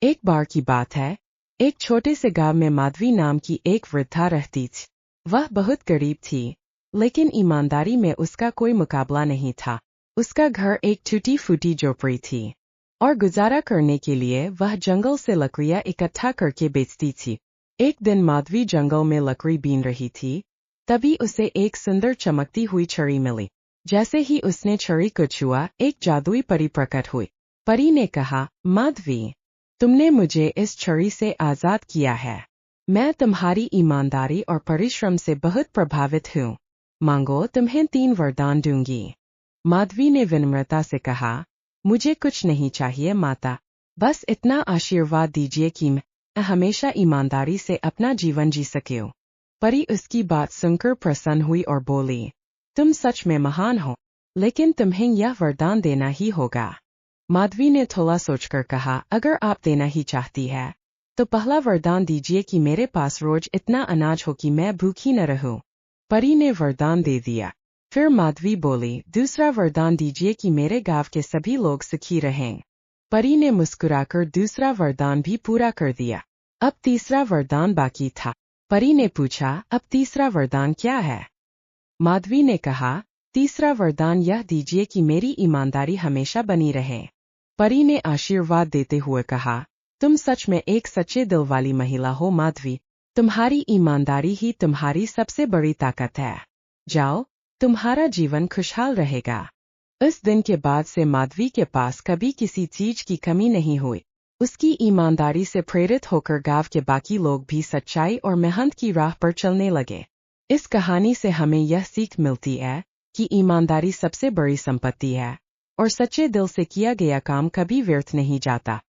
एक बार की बात है, एक छोटे से गांव में माधवी नाम की एक वृद्धा रहती थी। वह बहुत गरीब थी, लेकिन ईमानदारी में उसका कोई मुकाबला नहीं था। उसका घर एक टूटी फूटी झोपड़ी थी और गुजारा करने के लिए वह जंगल से लकड़ियां इकट्ठा करके बेचती थी। एक दिन माधवी जंगल में लकड़ी बीन रही थी, तभी उसे एक सुंदर चमकती हुई छड़ी मिली। जैसे ही उसने छड़ी को छुआ, एक जादुई परी प्रकट हुई। परी ने कहा, माधवी, तुमने मुझे इस छड़ी से आजाद किया है। मैं तुम्हारी ईमानदारी और परिश्रम से बहुत प्रभावित हूँ। मांगो, तुम्हें 3 वरदान दूंगी। माधवी ने विनम्रता से कहा, मुझे कुछ नहीं चाहिए माता, बस इतना आशीर्वाद दीजिए कि मैं हमेशा ईमानदारी से अपना जीवन जी सकूं। परी उसकी बात सुनकर प्रसन्न हुई और बोली, तुम सच में महान हो, लेकिन तुम्हें यह वरदान देना ही होगा। माधवी ने थोड़ा सोचकर कहा, अगर आप देना ही चाहती है, तो पहला वरदान दीजिए कि मेरे पास रोज इतना अनाज हो कि मैं भूखी न रहूं। परी ने वरदान दे दिया। फिर माधवी बोली, दूसरा वरदान दीजिए कि मेरे गांव के सभी लोग सुखी रहें। परी ने मुस्कुराकर दूसरा वरदान भी पूरा कर दिया। अब तीसरा वरदान बाकी था। परी ने पूछा, अब तीसरा वरदान क्या है? माधवी ने कहा, तीसरा वरदान यह दीजिए कि मेरी ईमानदारी हमेशा बनी रहे। परी ने आशीर्वाद देते हुए कहा, तुम सच में एक सच्चे दिल वाली महिला हो माधवी, तुम्हारी ईमानदारी ही तुम्हारी सबसे बड़ी ताकत है। जाओ, तुम्हारा जीवन खुशहाल रहेगा। इस दिन के बाद से माधवी के पास कभी किसी चीज की कमी नहीं हुई। उसकी ईमानदारी से प्रेरित होकर गांव के बाकी लोग भी सच्चाई और मेहनत की राह पर चलने लगे। इस कहानी से हमें यह सीख मिलती है कि ईमानदारी सबसे बड़ी संपत्ति है और सच्चे दिल से किया गया काम कभी व्यर्थ नहीं जाता।